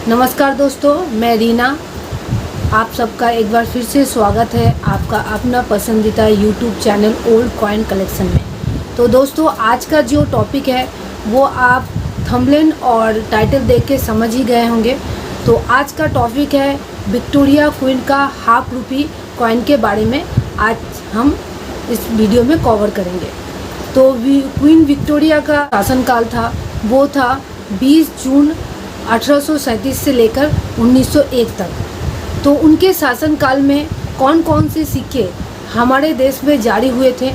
नमस्कार दोस्तों, मैं रीना। आप सबका एक बार फिर से स्वागत है आपका अपना पसंदीदा YouTube channel old coin collection में। तो दोस्तों, आज का जो टॉपिक है वो आप थंबनेल और टाइटल देख के समझ ही गए होंगे। तो आज का टॉपिक है विक्टोरिया क्वीन का हाफ रुपी कॉइन के बारे में आज हम इस वीडियो में कवर करेंगे। तो क्वीन विक्टोरिया का शासनकाल था वो था 20 जून 1837 से लेकर 1901 तक। तो उनके शासनकाल में कौन कौन से सिक्के हमारे देश में जारी हुए थे,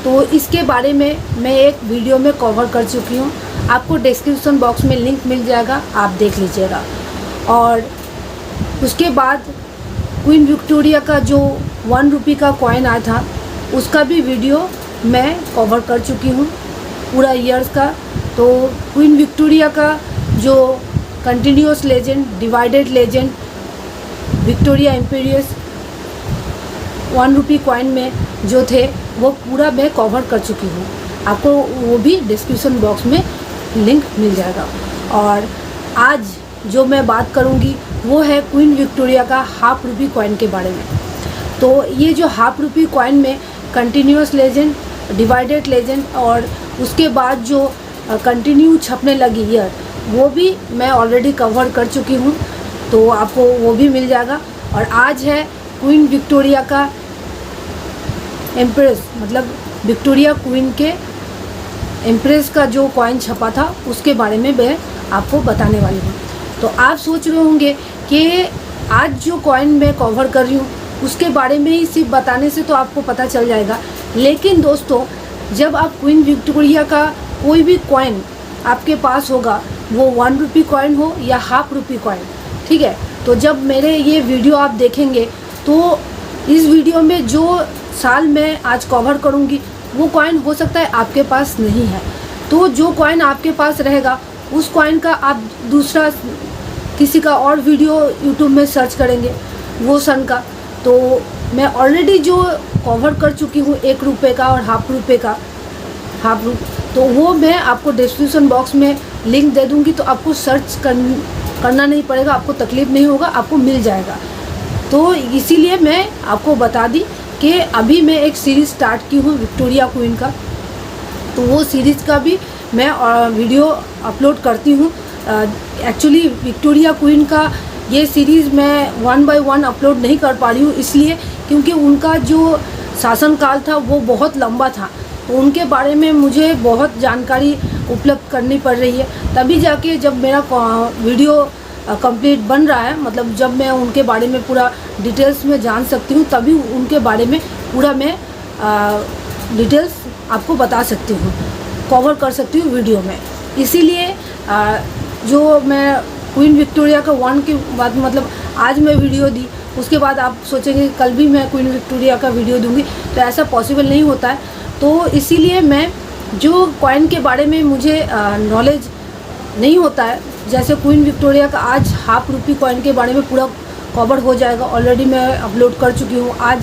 तो इसके बारे में मैं एक वीडियो में कवर कर चुकी हूँ। आपको डिस्क्रिप्शन बॉक्स में लिंक मिल जाएगा, आप देख लीजिएगा। और उसके बाद क्वीन विक्टोरिया का जो 1 रुपये का कॉइन आया था उसका भी वीडियो मैं कवर कर चुकी हूँ, पूरा ईयर्स का। तो क्वीन विक्टोरिया का जो continuous legend, divided legend, Victoria imperious 1 रुपये कॉइन में जो थे वो पूरा मैं कवर कर चुकी हूँ। आपको वो भी डिस्क्रिप्शन बॉक्स में लिंक मिल जाएगा। और आज जो मैं बात करूँगी वो है क्वीन विक्टोरिया का हाफ रुपये कॉइन के बारे में। तो ये जो हाफ रुपये कॉइन में कंटिन्यूस लेजेंड, डिवाइडेड लेजेंड और उसके बाद जो कंटिन्यू छपने लगी ईयर, वो भी मैं ऑलरेडी कवर कर चुकी हूँ, तो आपको वो भी मिल जाएगा। और आज है क्वीन विक्टोरिया का एम्प्रेस, मतलब विक्टोरिया क्वीन के एम्प्रेस का जो कॉइन छपा था उसके बारे में मैं आपको बताने वाली हूँ। तो आप सोच रहे होंगे कि आज जो कॉइन मैं कवर कर रही हूँ उसके बारे में ही सिर्फ बताने से तो आपको पता चल जाएगा। लेकिन दोस्तों, जब आप क्वीन विक्टोरिया का कोई भी कॉइन आपके पास होगा, वो 1 रुपये कॉइन हो या हाफ रुपये कॉइन, ठीक है, तो जब मेरे ये वीडियो आप देखेंगे तो इस वीडियो में जो साल मैं आज कवर करूँगी वो कॉइन हो सकता है आपके पास नहीं है। तो जो कॉइन आपके पास रहेगा उस कॉइन का आप दूसरा किसी का और वीडियो यूट्यूब में सर्च करेंगे वो सन का। तो मैं ऑलरेडी जो कवर कर चुकी हूँ 1 रुपये का और हाफ रुपये का, तो वो मैं आपको डिस्क्रिप्शन बॉक्स में लिंक दे दूँगी। तो आपको सर्च करना नहीं पड़ेगा, आपको तकलीफ़ नहीं होगा, आपको मिल जाएगा। तो इसीलिए मैं आपको बता दी कि अभी मैं एक सीरीज़ स्टार्ट की हूँ विक्टोरिया क्वीन का, तो वो सीरीज़ का भी मैं वीडियो अपलोड करती हूँ। एक्चुअली विक्टोरिया क्वीन का ये सीरीज़ मैं 1 बाय 1 अपलोड नहीं कर पा रही हूँ, इसलिए क्योंकि उनका जो शासनकाल था वो बहुत लंबा था, तो उनके बारे में मुझे बहुत जानकारी उपलब्ध करनी पड़ रही है। तभी जाके जब मेरा वीडियो कंप्लीट बन रहा है, मतलब जब मैं उनके बारे में पूरा डिटेल्स में जान सकती हूँ, तभी उनके बारे में पूरा मैं डिटेल्स आपको बता सकती हूँ, कवर कर सकती हूँ वीडियो में। इसीलिए जो मैं क्वीन विक्टोरिया का 1 के बाद, मतलब आज मैं वीडियो दी, उसके बाद आप सोचेंगे कल भी मैं क्वीन विक्टोरिया का वीडियो दूंगी, तो ऐसा पॉसिबल नहीं होता है। तो इसीलिए मैं जो कॉइन के बारे में मुझे नॉलेज नहीं होता है, जैसे क्वीन विक्टोरिया का आज हाफ रुपये कॉइन के बारे में पूरा कवर हो जाएगा, ऑलरेडी मैं अपलोड कर चुकी हूँ। आज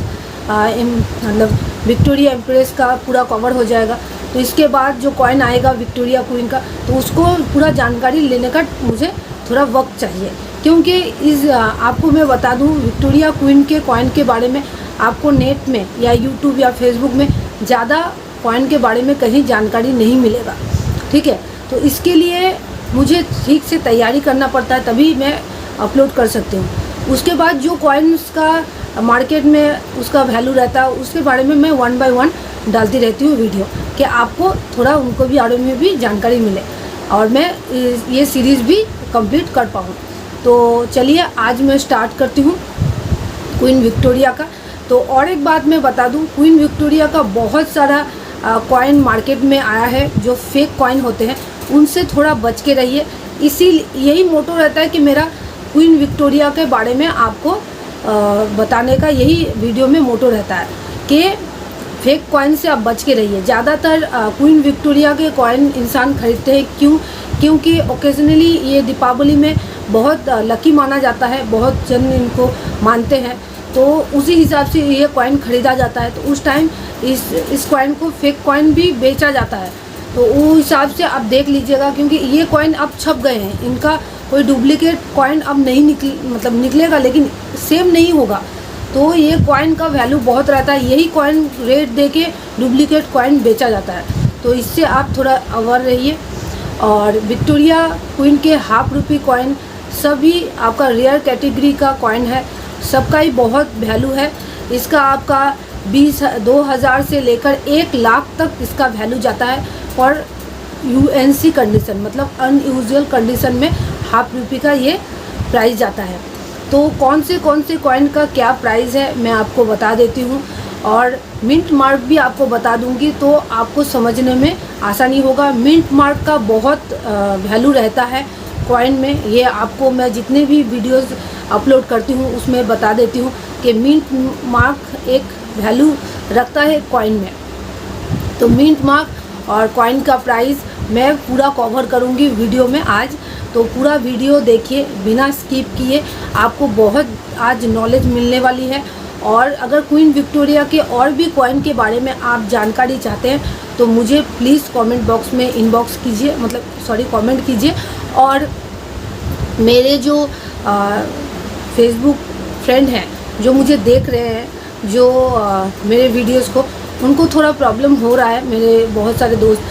मतलब विक्टोरिया एम्प्रेस का पूरा कवर हो जाएगा। तो इसके बाद जो कॉइन आएगा विक्टोरिया क्वीन का, तो उसको पूरा जानकारी लेने का मुझे थोड़ा वक्त चाहिए, क्योंकि आपको मैं बता दूं विक्टोरिया क्वीन के कॉइन के बारे में आपको नेट में या यूट्यूब या फेसबुक में ज़्यादा कॉइन के बारे में कहीं जानकारी नहीं मिलेगा, ठीक है। तो इसके लिए मुझे ठीक से तैयारी करना पड़ता है, तभी मैं अपलोड कर सकती हूँ। उसके बाद जो कॉइन्स का मार्केट में उसका वैल्यू रहता है उसके बारे में मैं 1 बाय 1 डालती रहती हूँ वीडियो, कि आपको थोड़ा उनको भी बारे में भी जानकारी मिले और मैं ये सीरीज़ भी कंप्लीट कर पाऊँ। तो चलिए आज मैं स्टार्ट करती हूँ क्वीन विक्टोरिया का। तो और एक बात मैं बता दूँ, क्वीन विक्टोरिया का बहुत सारा कॉइन मार्केट में आया है जो फेक कॉइन होते हैं, उनसे थोड़ा बच के रहिए। यही मोटो रहता है कि मेरा क्वीन विक्टोरिया के बारे में आपको बताने का यही वीडियो में मोटो रहता है कि फेक कॉइन से आप बच के रहिए। ज़्यादातर क्वीन विक्टोरिया के कॉइन इंसान खरीदते हैं, क्योंकि ओकेजनली ये दीपावली में बहुत लकी माना जाता है, बहुत जन इनको मानते हैं, तो उसी हिसाब से ये कॉइन ख़रीदा जाता है। तो उस टाइम इस कॉइन को फेक कॉइन भी बेचा जाता है। तो वो हिसाब से आप देख लीजिएगा, क्योंकि ये कॉइन अब छप गए हैं, इनका कोई डुप्लीकेट कॉइन अब नहीं निकलेगा, लेकिन सेम नहीं होगा। तो ये कॉइन का वैल्यू बहुत रहता है, यही कॉइन रेट दे के डुप्लीकेट कॉइन बेचा जाता है। तो इससे आप थोड़ा अवेयर रहिए। और विक्टोरिया क्वीन के हाफ रुपी कॉइन सभी आपका रेयर कैटेगरी का कॉइन है, सबका ही बहुत वैल्यू है। इसका आपका 2000 से लेकर 1 लाख तक इसका वैल्यू जाता है। और यूएनसी कंडीशन मतलब अनयूजुअल कंडीशन में हाफ रुपी का ये प्राइस जाता है। तो कौन से कॉइन का क्या प्राइस है मैं आपको बता देती हूँ, और मिंट मार्क भी आपको बता दूंगी, तो आपको समझने में आसानी होगा। मिंट मार्क का बहुत वैल्यू रहता है कॉइन में। ये आपको मैं जितने भी वीडियोस अपलोड करती हूँ उसमें बता देती हूँ कि मिंट मार्क एक वैल्यू रखता है कॉइन में। तो मिंट मार्क और कॉइन का प्राइस मैं पूरा कवर करूँगी वीडियो में आज। तो पूरा वीडियो देखिए बिना स्किप किए, आपको बहुत आज नॉलेज मिलने वाली है। और अगर क्वीन विक्टोरिया के और भी कॉइन के बारे में आप जानकारी चाहते हैं तो मुझे प्लीज़ कमेंट बॉक्स में इनबॉक्स कीजिए, कमेंट कीजिए। और मेरे जो फेसबुक फ्रेंड हैं जो मुझे देख रहे हैं, जो मेरे वीडियोस को, उनको थोड़ा प्रॉब्लम हो रहा है, मेरे बहुत सारे दोस्त,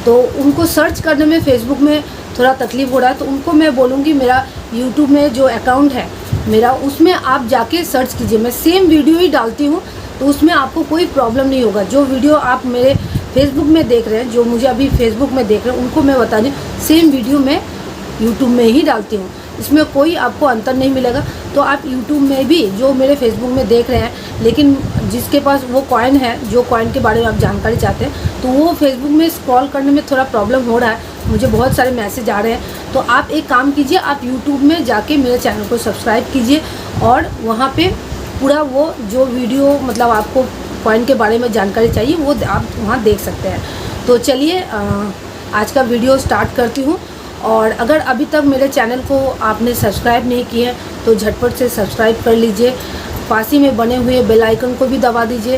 तो उनको सर्च करने में फेसबुक में थोड़ा तकलीफ़ हो रहा है। तो उनको मैं बोलूँगी मेरा यूट्यूब में जो अकाउंट है मेरा, उसमें आप जाके सर्च कीजिए। मैं सेम वीडियो ही डालती हूँ, तो उसमें आपको कोई प्रॉब्लम नहीं होगा। जो वीडियो आप मेरे फेसबुक में देख रहे हैं, जो मुझे अभी फेसबुक में देख रहे हैं, उनको मैं बता दूँ सेम वीडियो मैं यूट्यूब में ही डालती हूँ, इसमें कोई आपको अंतर नहीं मिलेगा। तो आप यूट्यूब में भी जो मेरे फेसबुक में देख रहे हैं, लेकिन जिसके पास वो कॉइन है, जो कॉइन के बारे में आप जानकारी चाहते हैं, तो वो फेसबुक में स्क्रॉल करने में थोड़ा प्रॉब्लम हो रहा है, मुझे बहुत सारे मैसेज आ रहे हैं। तो आप एक काम कीजिए, आप यूट्यूब में जाके मेरे चैनल को सब्सक्राइब कीजिए और वहाँ पे पूरा वो जो वीडियो आपको कॉइन के बारे में जानकारी चाहिए वो आप वहाँ देख सकते हैं। तो चलिए आज का वीडियो स्टार्ट करती हूँ। और अगर अभी तक मेरे चैनल को आपने सब्सक्राइब नहीं किया है तो झटपट से सब्सक्राइब कर लीजिए। पास ही में बने हुए बेल आइकन को भी दबा दीजिए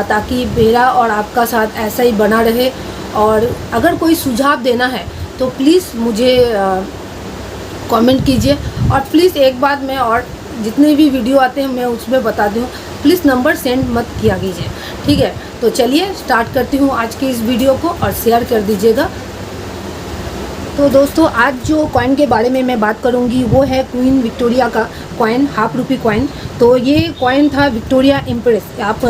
ताकि मेरा और आपका साथ ऐसा ही बना रहे। और अगर कोई सुझाव देना है तो प्लीज़ मुझे कमेंट कीजिए। और प्लीज़ एक बात मैं और जितने भी वीडियो आते हैं मैं उसमें बता दूँ, प्लीज़ नंबर सेंड मत किया कीजिए, ठीक है। तो चलिए स्टार्ट करती हूँ आज की इस वीडियो को और शेयर कर दीजिएगा। तो दोस्तों आज जो कॉइन के बारे में मैं बात करूंगी वो है क्वीन विक्टोरिया का कॉइन, हाफ रुपी कॉइन। तो ये कॉइन था विक्टोरिया इम्प्रेस, आप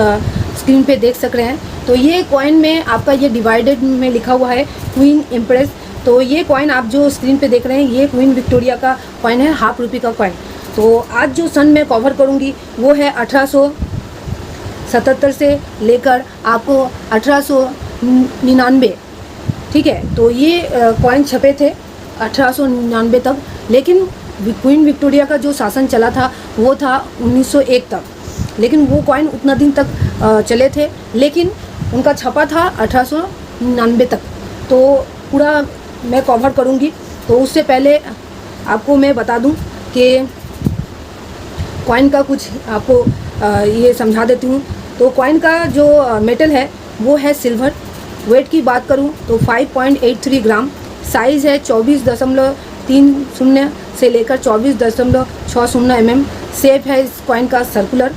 स्क्रीन पे देख सक रहे हैं। तो ये कॉइन में आपका ये डिवाइडेड में लिखा हुआ है क्वीन इम्प्रेस। तो ये कॉइन आप जो स्क्रीन पे देख रहे हैं ये क्वीन विक्टोरिया का कॉइन है, हाफ रुपी का कॉइन। तो आज जो सन मैं कवर करूँगी वो है 1877 से लेकर आपको 1899, ठीक है। तो ये कॉइन छपे थे 1899 तक, लेकिन क्वीन विक्टोरिया का जो शासन चला था वो था 1901 तक, लेकिन वो कॉइन उतना दिन तक चले थे, लेकिन उनका छपा था 1899 तक। तो पूरा मैं कवर करूँगी। तो उससे पहले आपको मैं बता दूं कि कॉइन का कुछ आपको ये समझा देती हूँ। तो कॉइन का जो मेटल है वो है सिल्वर। वेट की बात करूं तो 5.83 ग्राम, साइज़ है 24.30 से लेकर 24.60 mm। शेप है इस कॉइन का सर्कुलर,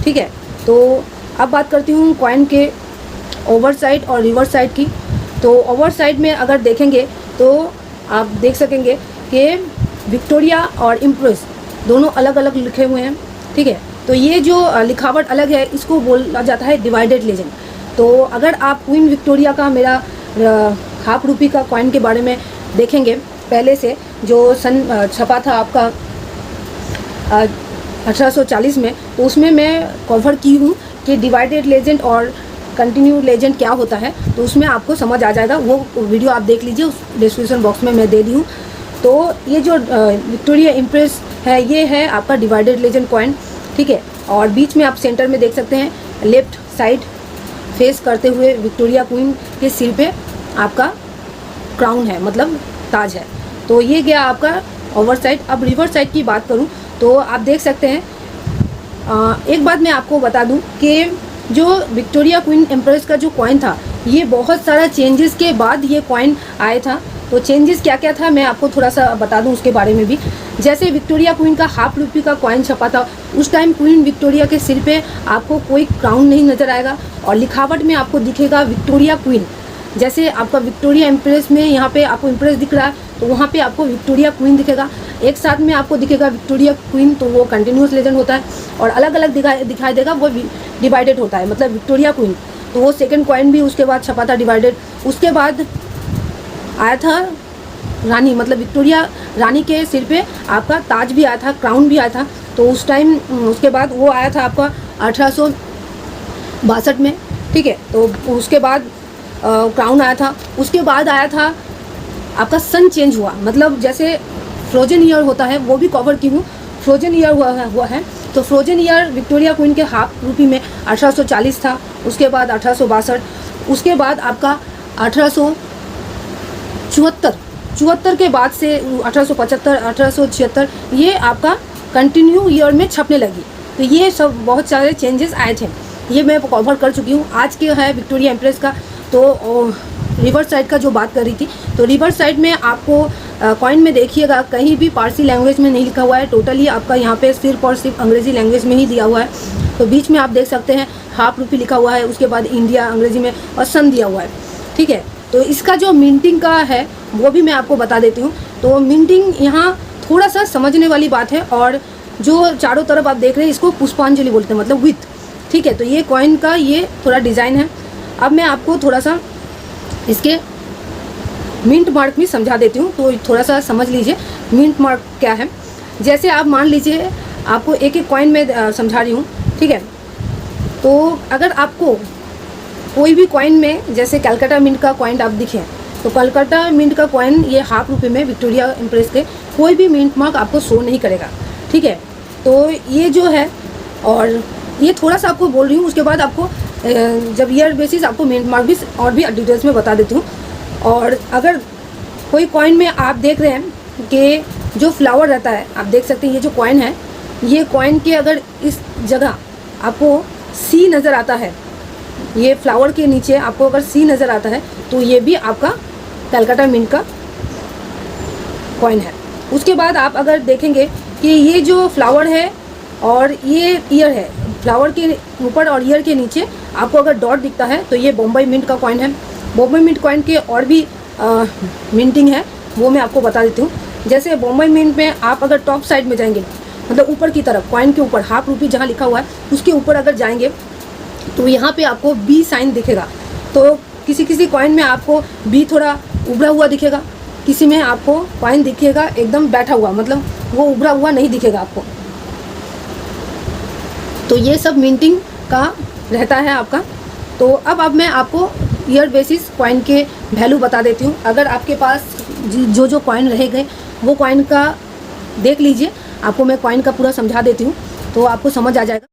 ठीक है। तो अब बात करती हूँ कॉइन के ओवर साइड और रिवर्स साइड की। तो ओवर साइड में अगर देखेंगे तो आप देख सकेंगे कि विक्टोरिया और इम्प्रेस दोनों अलग अलग लिखे हुए हैं, ठीक है। तो ये जो लिखावट अलग है इसको बोला जाता है डिवाइडेड लेजेंड। तो अगर आप क्वीन विक्टोरिया का मेरा हाफ रुपी का कॉइन के बारे में देखेंगे पहले से, जो सन छपा था आपका 1840 में, तो उसमें मैं कवर की हूँ कि डिवाइडेड लेजेंड और कंटिन्यू लेजेंड क्या होता है। तो उसमें आपको समझ आ जाएगा, वो वीडियो आप देख लीजिए, उस डिस्क्रिप्शन बॉक्स में मैं दे दी हूँ। तो ये जो विक्टोरिया इम्प्रेस है ये है आपका डिवाइडेड लेजेंड कॉइन, ठीक है। और बीच में आप सेंटर में देख सकते हैं लेफ्ट साइड फेस करते हुए विक्टोरिया क्वीन के सिर पे आपका क्राउन है, ताज है। तो ये गया आपका ओवर साइड। अब रिवर्स साइड की बात करूं तो आप देख सकते हैं, एक बात मैं आपको बता दूं कि जो विक्टोरिया क्वीन एम्प्रेस का जो कॉइन था ये बहुत सारा चेंजेस के बाद ये कॉइन आया था। तो चेंजेस क्या क्या था मैं आपको थोड़ा सा बता दूं उसके बारे में भी। जैसे विक्टोरिया क्वीन का ₹1/2 का कॉइन छपा था, उस टाइम क्वीन विक्टोरिया के सिर पे आपको कोई क्राउन नहीं नज़र आएगा और लिखावट में आपको दिखेगा विक्टोरिया क्वीन। जैसे आपका विक्टोरिया एम्प्रेस में यहाँ पे आपको एम्प्रेस दिख रहा है, तो वहाँ पे आपको विक्टोरिया क्वीन दिखेगा। एक साथ में आपको दिखेगा विक्टोरिया क्वीन, तो वो कंटिन्यूस लेजेंड होता है। और अलग अलग दिखाई देगा वो डिवाइडेड होता है, मतलब विक्टोरिया क्वीन। तो वो सेकंड कॉइन भी उसके बाद छपा था डिवाइडेड। उसके बाद आया था रानी, मतलब विक्टोरिया रानी के सिर पे आपका ताज भी आया था, क्राउन भी आया था। तो उस टाइम उसके बाद वो आया था आपका 1862 में, ठीक है। तो उसके बाद क्राउन आया था। उसके बाद आया था आपका सन चेंज हुआ, मतलब जैसे फ्रोजन ईयर होता है वो भी कवर की हूँ, फ्रोजन ईयर हुआ है। तो फ्रोजन ईयर विक्टोरिया क्वीन के ₹1/2 में 1840 था। उसके बाद 1862, उसके बाद आपका 1874 के बाद से 1875, 1876 ये आपका कंटिन्यू ईयर में छपने लगी। तो ये सब बहुत सारे चेंजेस आए थे, ये मैं कवर कर चुकी हूँ। आज के है विक्टोरिया एम्प्रेस का। तो रिवर्स साइड का जो बात कर रही थी, तो रिवर्स साइड में आपको कॉइन में देखिएगा कहीं भी पारसी लैंग्वेज में नहीं लिखा हुआ है, टोटली आपका यहाँ पे सिर्फ और सिर्फ अंग्रेज़ी लैंग्वेज में ही दिया हुआ है। तो बीच में आप देख सकते हैं ₹1/2 लिखा हुआ है, उसके बाद इंडिया अंग्रेज़ी में और सन दिया हुआ है, ठीक है। तो इसका जो मिंटिंग का है वो भी मैं आपको बता देती हूँ। तो मिंटिंग यहाँ थोड़ा सा समझने वाली बात है, और जो चारों तरफ आप देख रहे हैं इसको पुष्पांजलि बोलते हैं, मतलब विथ, ठीक है। तो ये कॉइन का ये थोड़ा डिज़ाइन है। अब मैं आपको थोड़ा सा इसके मिंट मार्क भी समझा देती हूँ, तो थोड़ा सा समझ लीजिए मिंट मार्क क्या है। जैसे आप मान लीजिए आपको एक एक कॉइन में समझा रही हूँ, ठीक है। तो अगर आपको कोई भी कॉइन में, जैसे कलकत्ता मिंट का कॉइन आप दिखें, तो कलकत्ता मिंट का कॉइन ये ₹1/2 में विक्टोरिया एम्प्रेस के कोई भी मिंट मार्क आपको शो नहीं करेगा, ठीक है। तो ये जो है, और ये थोड़ा सा आपको बोल रही हूँ, उसके बाद आपको जब ईयर बेसिस आपको मिंट मार्क भी और भी डिटेल्स में बता देती हूँ। और अगर कोई कॉइन में आप देख रहे हैं कि जो फ्लावर रहता है, आप देख सकते हैं ये जो कॉइन है, ये कॉइन के अगर इस जगह आपको सी नज़र आता है, ये फ्लावर के नीचे आपको अगर सी नज़र आता है, तो ये भी आपका कलकत्ता मिंट का कॉइन है। उसके बाद आप अगर देखेंगे कि ये जो फ्लावर है और ये ईयर है, फ्लावर के ऊपर और ईयर के नीचे आपको अगर डॉट दिखता है, तो ये बॉम्बे मिंट का कॉइन है। बॉम्बे मिंट कॉइन के और भी मिंटिंग है, वो मैं आपको बता देती हूँ। जैसे बॉम्बे मिंट में आप अगर टॉप साइड में जाएंगे, मतलब ऊपर की तरफ, कॉइन के ऊपर ₹1/2 जहाँ लिखा हुआ है उसके ऊपर अगर जाएंगे, तो यहाँ पे आपको बी साइन दिखेगा। तो किसी किसी कॉइन में आपको बी थोड़ा उभरा हुआ दिखेगा, किसी में आपको कॉइन दिखेगा एकदम बैठा हुआ, मतलब वो उभरा हुआ नहीं दिखेगा आपको। तो ये सब मिंटिंग का रहता है आपका। तो अब मैं आपको ईयर बेसिस कॉइन के वैल्यू बता देती हूँ। अगर आपके पास जो कॉइन रह गए वो कॉइन का देख लीजिए, आपको मैं कॉइन का पूरा समझा देती हूँ तो आपको समझ आ जाएगा।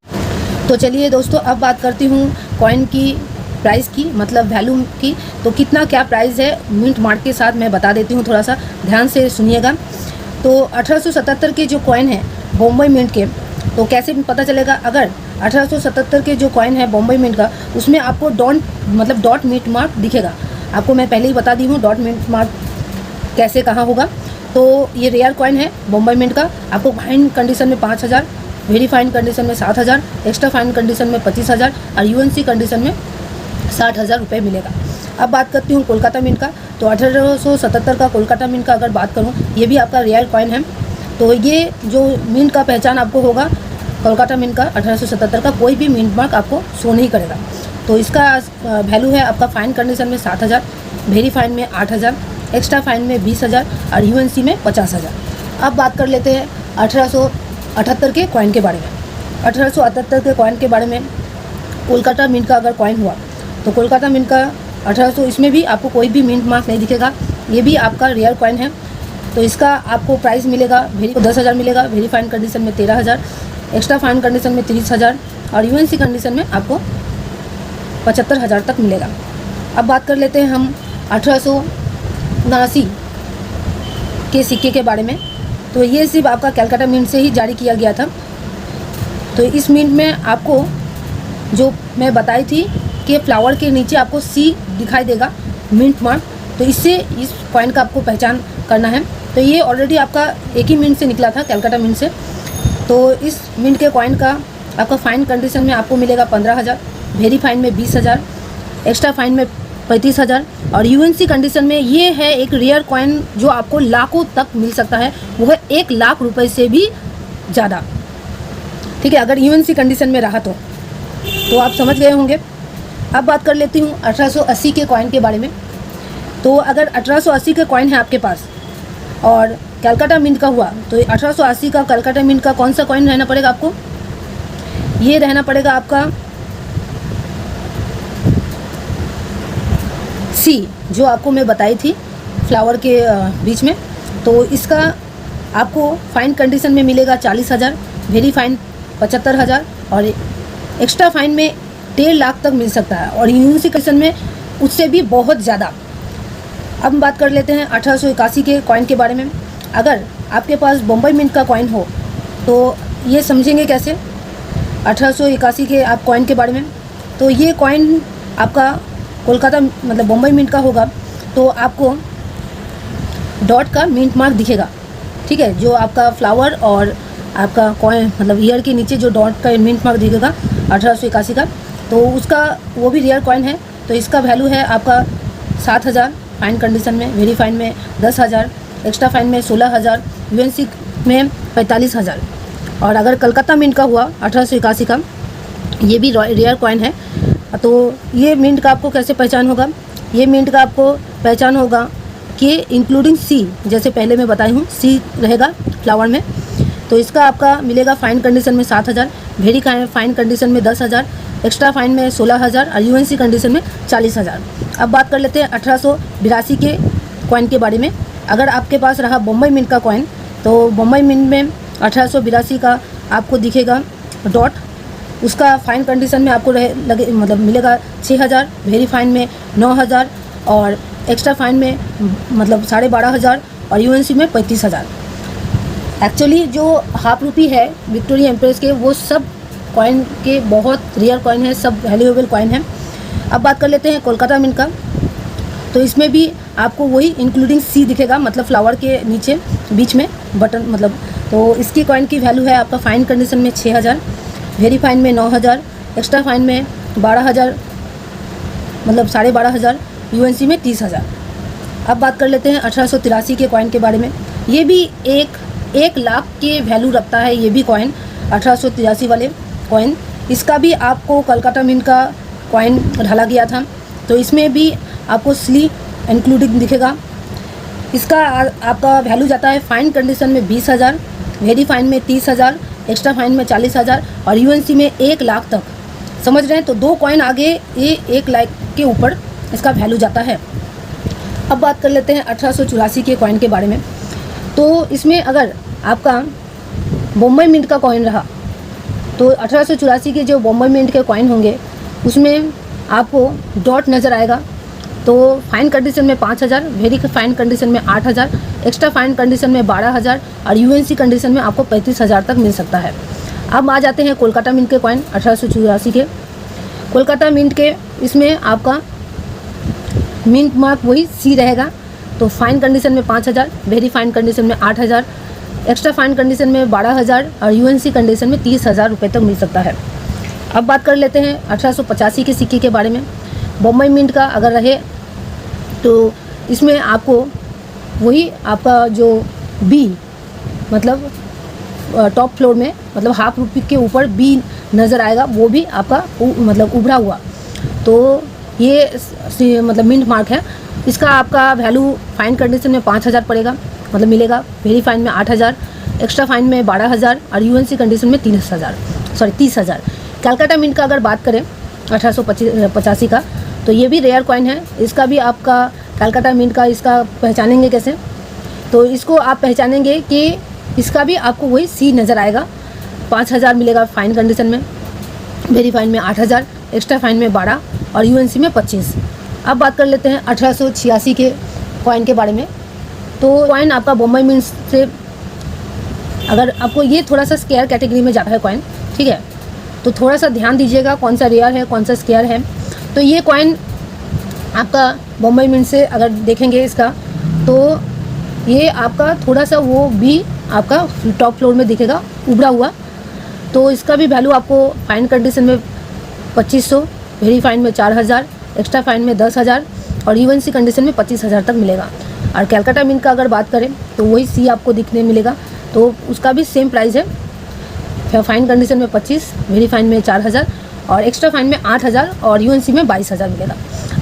तो चलिए दोस्तों, अब बात करती हूँ कॉइन की प्राइस की, मतलब वैल्यू की। तो कितना क्या प्राइस है मिंट मार्क के साथ मैं बता देती हूँ, थोड़ा सा ध्यान से सुनिएगा। तो 1877 के जो कॉइन है बॉम्बे मिंट के, तो कैसे पता चलेगा? अगर 1877 के जो कॉइन है बॉम्बे मिंट का, उसमें आपको डॉट मिंट मार्क दिखेगा। आपको मैं पहले ही बता दी हूँ डॉट मिंट मार्क कैसे कहाँ होगा। तो ये रेयर कॉइन है बॉम्बे मिंट का। आपको फाइन कंडीशन में 5000, वेरी फाइन कंडीशन में 7000, एक्स्ट्रा फाइन कंडीशन में 25000 और यूएनसी कंडीशन में 60,000 रुपये मिलेगा। अब बात करती हूँ कोलकाता मिंट का। तो 1877 का कोलकाता मिंट का अगर बात करूँ, ये भी आपका रेयर कॉइन है। तो ये जो मिंट का पहचान आपको होगा कोलकाता मिंट का 1877 का, कोई भी मिंट मार्क आपको शो नहीं करेगा। तो इसका वैल्यू है आपका फाइन कंडीशन में 7000, वेरी फाइन में 8000, एक्स्ट्रा फाइन में 20000 और यूएनसी में 50,000। अब बात कर लेते हैं 1878 के कॉइन के बारे में। 1878 के कॉइन के बारे में, कोलकाता मिंट का अगर कॉइन हुआ तो कोलकाता मिंट का 1800, इसमें भी आपको कोई भी मिंट मार्क नहीं दिखेगा। ये भी आपका रेयर कॉइन है। तो इसका आपको प्राइस मिलेगा 10,000 मिलेगा, वेरी फाइन कंडीशन में 13,000, एक्स्ट्रा फाइन कंडीशन में 30,000 और यूएनसी कंडीशन में आपको 75,000 तक मिलेगा। अब बात कर लेते हैं हम 1879 के सिक्के के बारे में। तो ये सिर्फ आपका कलकत्ता मिंट से ही जारी किया गया था। तो इस मिंट में आपको जो मैं बताई थी के फ्लावर के नीचे आपको सी दिखाई देगा, मिंट मार्क। तो इससे इस कॉइन का आपको पहचान करना है। तो ये ऑलरेडी आपका एक ही मिंट से निकला था, कैलकाटा मिंट से। तो इस मिंट के कॉइन का आपका फाइन कंडीशन में आपको मिलेगा 15,000, वेरी फाइन में 20,000, एक्स्ट्रा फाइन में 35,000 और यूएनसी कंडीशन में ये है एक रेयर कॉइन जो आपको लाखों तक मिल सकता है, वो है 1 लाख रुपए से भी ज़्यादा। ठीक है, अगर यूएनसी कंडीशन में रहा तो आप समझ गए होंगे। अब बात कर लेती हूँ 1880 के कॉइन के बारे में। तो अगर 1880 के कॉइन है आपके पास और कैलकाटा मिंट का हुआ, तो 1880 का कैलकाटा मिंट का कौन सा कॉइन रहना पड़ेगा आपको? ये रहना पड़ेगा आपका सी, जो आपको मैं बताई थी फ्लावर के बीच में। तो इसका आपको फाइन कंडीशन में मिलेगा 40,000, वेरी फाइन 75,000 और एक्स्ट्रा फाइन में 1.5 लाख तक मिल सकता है और यूनिवर्सिटी कंडीशन में उससे भी बहुत ज़्यादा। अब हम बात कर लेते हैं 1881 के कॉइन के बारे में। अगर आपके पास बम्बई मिंट का कॉइन हो तो ये समझेंगे कैसे 1881 के आप कॉइन के बारे में। तो ये कॉइन आपका कोलकाता मतलब बम्बई मिंट का होगा तो आपको डॉट का मिंट मार्क दिखेगा। ठीक है, जो आपका फ्लावर और आपका कॉइन मतलब ईयर के नीचे जो डॉट का मिंट मार्क दिखेगा 1881 का, तो उसका वो भी रेयर कॉइन है। तो इसका वैल्यू है आपका 7,000 फाइन कंडीशन में, वेरी फाइन में 10,000, एक्स्ट्रा फाइन में 16,000, यूएनसी में 45,000। और अगर कलकत्ता मिंट का हुआ 1881 का, ये भी रेयर कॉइन है। तो ये मिंट का आपको कैसे पहचान होगा? ये मिंट का आपको पहचान होगा कि इंक्लूडिंग सी, जैसे पहले मैं बताई हूँ सी रहेगा फ्लावर में। तो इसका आपका मिलेगा फाइन कंडीशन में 7,000, वेरी फाइन कंडीशन में 10,000, एक्स्ट्रा फाइन में 16,000 और यूएनसी कंडीशन में 40,000। अब बात कर लेते हैं 1882 के कॉइन के बारे में। अगर आपके पास रहा बम्बई मिंट का कॉइन तो बम्बई मिंट में 1882 का आपको दिखेगा डॉट, उसका फाइन कंडीशन में आपको मतलब मिलेगा 6,000, वेरी फाइन में 9,000 और एक्स्ट्रा फाइन में मतलब 12,500 और यूएनसी में 35,000। एक्चुअली जो हाफ रुपी है विक्टोरिया एम्प्रेस के, वो सब कॉइन के बहुत रेयर कॉइन है, सब वैल्यूएबल कॉइन है। अब बात कर लेते हैं कोलकाता मिंट का। तो इसमें भी आपको वही इंक्लूडिंग सी दिखेगा, मतलब फ्लावर के नीचे बीच में बटन मतलब। तो इसकी कॉइन की वैल्यू है आपका फाइन कंडीशन में 6,000, वेरी फाइन में 9,000, एक्स्ट्रा फाइन में 12,000 मतलब 12,500, यूएनसी में 30,000। अब बात कर लेते हैं 1883 के कॉइन के बारे में। ये भी 1 लाख के वैल्यू रखता है ये भी कॉइन, 1883 वाले कॉइन। इसका भी आपको कलकत्ता मिंट का कॉइन ढाला गया था। तो इसमें भी आपको स्ली इंक्लूडिंग दिखेगा। इसका आपका वैल्यू जाता है फाइन कंडीशन में 20,000, वेरी फाइन में 30,000, एक्स्ट्रा फाइन में 40,000 और यूएनसी में 1 लाख तक। समझ रहे हैं? तो 2 कॉइन आगे ये 1 लाख के ऊपर इसका वैल्यू जाता है। अब बात कर लेते हैं 1884 के कॉइन के बारे में। तो इसमें अगर आपका बम्बई मिंट का कॉइन रहा तो 1884 के जो बम्बई मिंट के कॉइन होंगे उसमें आपको डॉट नज़र आएगा। तो फाइन कंडीशन में 5,000, वेरी फाइन कंडीशन में 8,000, एक्स्ट्रा फाइन कंडीशन में 12,000 और यूएनसी कंडीशन में आपको 35,000 तक मिल सकता है। अब आ जाते हैं कोलकाता मिंट के कॉइन 1884 के। कोलकाता मिंट के इसमें आपका मिंट मार्क वही सी रहेगा। तो फाइन कंडीशन में 5,000, वेरी फाइन कंडीशन में 8,000, एक्स्ट्रा फाइन कंडीशन में 12,000 और यूएनसी कंडीशन में 30,000 रुपये तक मिल सकता है। अब बात कर लेते हैं 1885 के सिक्के के बारे में। बम्बई मिंट का अगर रहे तो इसमें आपको वही आपका जो बी मतलब टॉप फ्लोर में मतलब हाफ रुपये के ऊपर बी नज़र आएगा, वो भी आपका मतलब उभरा हुआ। तो ये मतलब मिंट मार्क है। इसका आपका वैल्यू फाइन कंडीशन में 5,000 पड़ेगा मतलब मिलेगा, वेरी फाइन में 8,000, एक्स्ट्रा फाइन में 12,000 और यूएनसी कंडीशन में 30,000। कैलकाटा मिंट का अगर बात करें 1885 का तो ये भी रेयर कॉइन है। इसका भी आपका कैलकाटा मिंट का इसका पहचानेंगे कैसे? तो इसको आप पहचानेंगे कि इसका भी आपको वही सी नज़र आएगा। 5,000 मिलेगा फाइन कंडीशन में, वेरी फाइन में 8,000, एक्स्ट्रा फाइन में 12 और यूएनसी में 25। अब बात कर लेते हैं 1886 के कॉइन के बारे में। तो कॉइन आपका बम्बई मिंट से अगर आपको ये थोड़ा सा स्केयर कैटेगरी में जाता है कॉइन, ठीक है, तो थोड़ा सा ध्यान दीजिएगा कौन सा रेयर है कौन सा स्केयर है। तो ये कॉइन आपका बॉम्बे मिंट से अगर देखेंगे इसका, तो ये आपका थोड़ा सा वो भी आपका टॉप फ्लोर में दिखेगा उभरा हुआ। तो इसका भी वैल्यू आपको फाइन कंडीशन में 2500, वेरी फाइन में 4000, एक्स्ट्रा फाइन में 10,000 और इवन सी कंडीशन में 25,000 तक मिलेगा। और कैलकाटा मिंट का अगर बात करें तो वही सी आपको दिखने मिलेगा, तो उसका भी सेम प्राइस है। फाइन कंडीशन में 25, वेरी फाइन में 4000 और एक्स्ट्रा फाइन में 8000 और यूएनसी में 22,000 मिलेगा।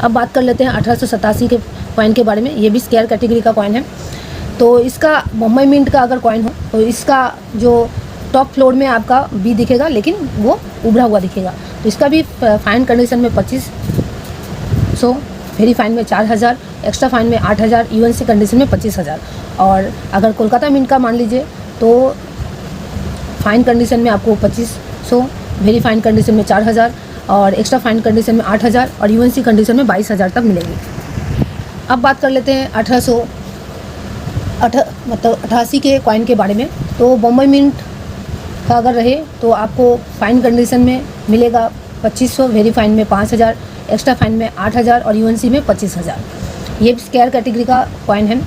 अब बात कर लेते हैं 1887 के कॉइन के बारे में। ये भी स्क्वायर कैटेगरी का कॉइन है। तो इसका बॉम्बे मिंट का अगर कॉइन हो तो इसका जो टॉप फ्लोर में आपका बी दिखेगा, लेकिन वो उभरा हुआ दिखेगा। तो इसका भी फाइन कंडीशन में 2500, वेरी फाइन में 4000, एक्स्ट्रा फाइन में 8000, यूएनसी कंडीशन में 25,000। और अगर कोलकाता मिंट का मान लीजिए तो फाइन कंडीशन में आपको 2500, वेरी फाइन कंडीशन में 4000 और एक्स्ट्रा फाइन कंडीशन में 8000 और यूएनसी कंडीशन में 22,000 तक मिलेगी। अब बात कर लेते हैं 1888 के कॉइन के बारे में। तो बॉम्बे मिंट का अगर रहे तो आपको फाइन कंडीशन में मिलेगा 2500, वेरी फाइन में 5000, एक्स्ट्रा फाइन में 8000 और यूएनसी में 25,000। ये स्क्वायर कैटेगरी का कॉइन है।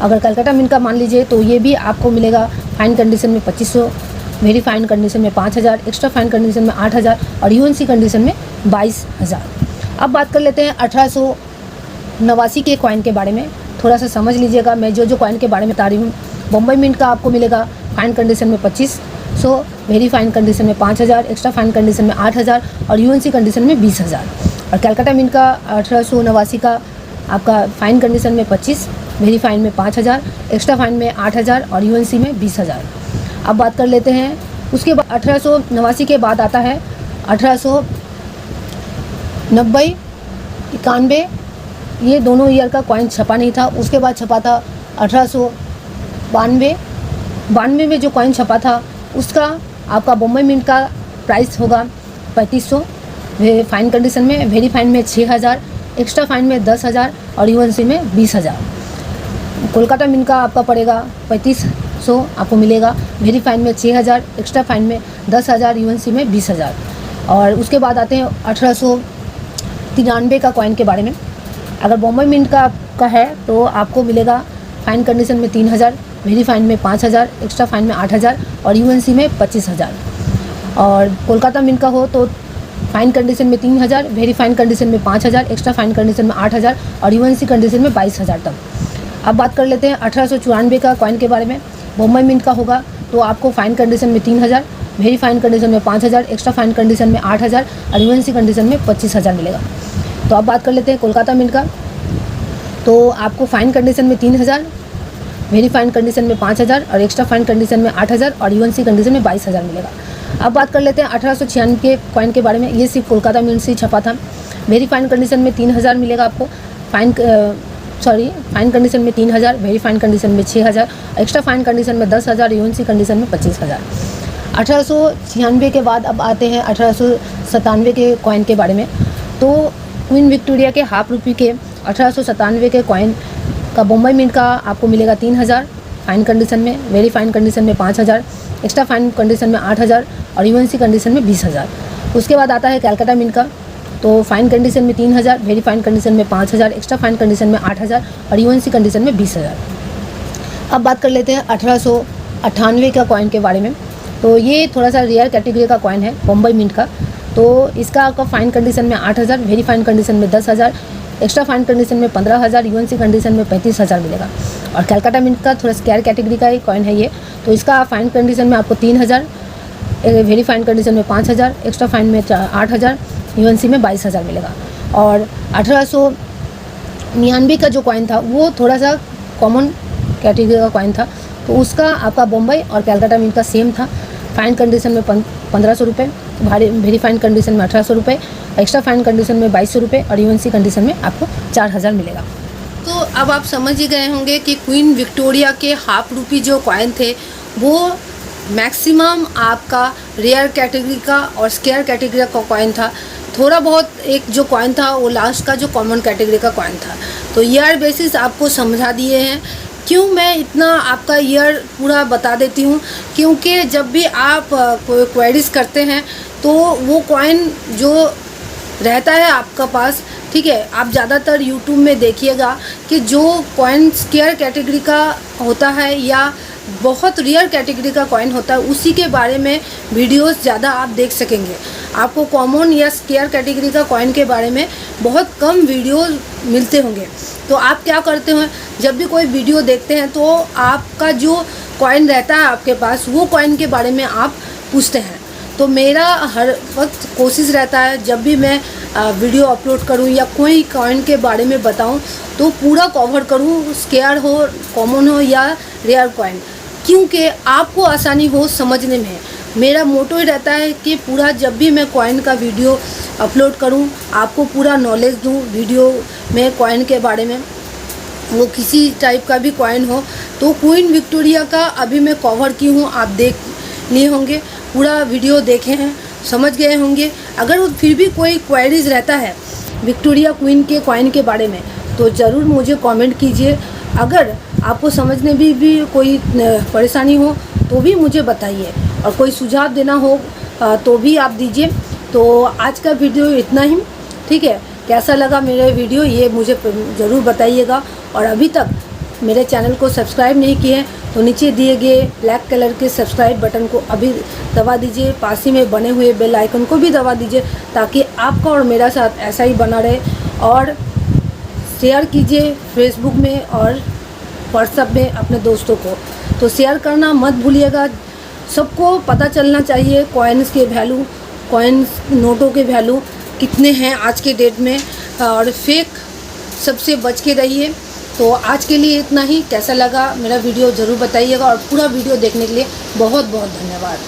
अगर कलकत्ता मिंट का मान लीजिए तो ये भी आपको मिलेगा फाइन कंडीशन में 2500, वेरी फाइन कंडीशन में 5000, एक्स्ट्रा फाइन कंडीशन में 8000 और यूएनसी कंडीशन में 22,000। अब बात कर लेते हैं 1889 के कॉइन के बारे में। थोड़ा सा समझ लीजिएगा, मैं जो कॉइन के बारे में बता रही हूँ। बॉम्बे मिंट का आपको मिलेगा फाइन कंडीशन में 2500, वेरी फाइन कंडीशन में 5000, एक्स्ट्रा फाइन कंडीशन में 8000 और यूएनसी कंडीशन में 20,000। और कलकत्ता मिंट का 1889 का आपका फाइन कंडीशन में 25, वेरी फाइन में 5000, एक्स्ट्रा फाइन में 8000 और यूएनसी में 20,000। अब बात कर लेते हैं उसके बाद 1889 के बाद आता है 1890, 91। ये दोनों ईयर का कॉइन छपा नहीं था। उसके बाद छपा था 1892 में जो कॉइन छपा था उसका आपका बॉम्बे मिंट का प्राइस होगा 3500, फाइन कंडीशन में, वेरी फाइन में 6000, एक्स्ट्रा फाइन में 10,000 और यूएनसी में 20,000। कोलकाता मिंट का आपका पड़ेगा 3500 आपको मिलेगा, वेरी फाइन में 6000, एक्स्ट्रा फाइन में 10,000, यूएनसी में 20,000। और उसके बाद आते हैं 1893 का कॉइन के बारे में। अगर बॉम्बे मिंट का है तो आपको मिलेगा फाइन कंडीशन में 3000, वेरी फाइन में 5000, एक्स्ट्रा फाइन में 8000 और यूएनसी में 25,000। और कोलकाता मिंट का हो तो फाइन कंडीशन में 3000, वेरी फाइन कंडीशन में 5000, एक्स्ट्रा फाइन कंडीशन में 8000 और यूएनसी कंडीशन में 22,000 तक। अब बात कर लेते हैं 1894 का कॉइन के बारे में। बॉम्बे मिंट का होगा तो आपको फाइन कंडीशन में 3000, वेरी फाइन कंडीशन में 5000, एक्स्ट्रा फाइन कंडीशन में 8000 और यूएनसी कंडीशन में 25,000 मिलेगा। तो अब बात कर लेते हैं कोलकाता मिंट का। तो आपको फाइन कंडीशन में 3000, वेरी फाइन कंडीशन में 5000 और एक्स्ट्रा फाइन कंडीशन में 8000 और यूएनसी कंडीशन में 22,000 मिलेगा। अब बात कर लेते हैं 1896 के कॉइन के बारे में। ये सिर्फ कोलकाता मिंट से छपा था। वेरी फाइन कंडीशन में 3000 मिलेगा आपको, फाइन कंडीशन में 3000, वेरी फाइन कंडीशन में 6000, एक्स्ट्रा फाइन कंडीशन में 10,000, यूएनसी कंडीशन में 25,000। 1896 के बाद अब आते हैं 1897 के कॉइन के बारे में। तो क्वीन विक्टोरिया के हाफ रुपये के 1897 के कॉइन का बॉम्बे मिंट का आपको मिलेगा 3000 फाइन कंडीशन में, वेरी फाइन कंडीशन में 5000, एक्स्ट्रा फाइन कंडीशन में 8000 और यूएनसी कंडीशन में 20,000। उसके बाद आता है कलकत्ता मिंट का। तो फाइन कंडीशन में 3000, वेरी फाइन कंडीशन में 5000, एक्स्ट्रा फाइन कंडीशन में 8000 और यूएनसी कंडीशन में 20,000। अब बात कर लेते हैं 1898 का कॉइन के बारे में। तो ये थोड़ा सा रेयर कैटेगरी का कॉइन है बॉम्बे मिंट का। तो इसका आपका फाइन कंडीशन में 8000, वेरी फाइन कंडीशन में 10,000, एक्स्ट्रा फाइन कंडीशन में 15,000, यूएनसी कंडीशन में 35,000 मिलेगा। और कलकत्ता मिंट का थोड़ा स्क्वायर कैटेगरी का ही कॉइन है ये। तो इसका फाइन कंडीशन में आपको 3000, वेरी फाइन कंडीशन में 5000, एक्स्ट्रा फाइन में 8000, यूएनसी में 22,000 मिलेगा। और 1899 का जो कॉइन था वो थोड़ा सा कॉमन कैटेगरी का कॉइन था। तो उसका आपका बॉम्बे और कलकत्ता मिंट का सेम था। फाइन कंडीशन में 1500 रुपये, वेरी फाइन कंडीशन में 1800 रुपये, एक्स्ट्रा फाइन कंडीशन में 2200 रुपये और यूएनसी कंडीशन में आपको 4000 मिलेगा। तो अब आप समझ ही गए होंगे कि क्वीन विक्टोरिया के हाफ रुपी जो कॉइन थे वो मैक्सिमम आपका रेयर कैटेगरी का और स्क्वायर कैटेगरी का कॉइन था। थोड़ा बहुत एक जो कॉइन था वो लास्ट का जो कॉमन कैटेगरी का कॉइन था। तो ईयर बेसिस आपको समझा दिए हैं। क्यों मैं इतना आपका ईयर पूरा बता देती हूँ, क्योंकि जब भी आप कोई क्वेरीज करते हैं तो वो कॉइन जो रहता है आपका पास, ठीक है, आप ज़्यादातर यूट्यूब में देखिएगा कि जो कॉइन स्केयर कैटेगरी का होता है या बहुत रेयर कैटेगरी का कॉइन होता है, उसी के बारे में वीडियोस ज़्यादा आप देख सकेंगे। आपको कॉमन या स्केयर कैटेगरी का कॉइन के बारे में बहुत कम वीडियो मिलते होंगे। तो आप क्या करते हैं, जब भी कोई वीडियो देखते हैं तो आपका जो कॉइन रहता है आपके पास, वो कॉइन के बारे में आप पूछते हैं। तो मेरा हर वक्त कोशिश रहता है जब भी मैं वीडियो अपलोड करूं या कोई कॉइन के बारे में बताऊं तो पूरा कवर करूं, स्केयर हो, कॉमन हो या रेयर कॉइन, क्योंकि आपको आसानी हो समझने में। मेरा मोटो ही रहता है कि पूरा जब भी मैं कॉइन का वीडियो अपलोड करूं, आपको पूरा नॉलेज दूं वीडियो में कॉइन के बारे में, वो किसी टाइप का भी कॉइन हो। तो क्वीन विक्टोरिया का अभी मैं कवर की हूँ, आप देख लिए होंगे, पूरा वीडियो देखे हैं, समझ गए होंगे। अगर फिर भी कोई क्वेरीज रहता है विक्टोरिया क्वीन के कॉइन के बारे में तो ज़रूर मुझे कमेंट कीजिए। अगर आपको समझने भी कोई परेशानी हो तो भी मुझे बताइए, और कोई सुझाव देना हो तो भी आप दीजिए। तो आज का वीडियो इतना ही, ठीक है। कैसा लगा मेरा वीडियो ये मुझे ज़रूर बताइएगा, और अभी तक मेरे चैनल को सब्सक्राइब नहीं किए हैं तो नीचे दिए गए ब्लैक कलर के सब्सक्राइब बटन को अभी दबा दीजिए, पास ही में बने हुए बेल आइकन को भी दबा दीजिए, ताकि आपका और मेरा साथ ऐसा ही बना रहे। और शेयर कीजिए फेसबुक में और व्हाट्सएप में अपने दोस्तों को, तो शेयर करना मत भूलिएगा। सबको पता चलना चाहिए कॉइन्स के वैल्यू, कॉइन्स नोटों के वैल्यू कितने हैं आज के डेट में, और फेक सबसे बच के रहिए। तो आज के लिए इतना ही। कैसा लगा मेरा वीडियो ज़रूर बताइएगा, और पूरा वीडियो देखने के लिए बहुत बहुत धन्यवाद।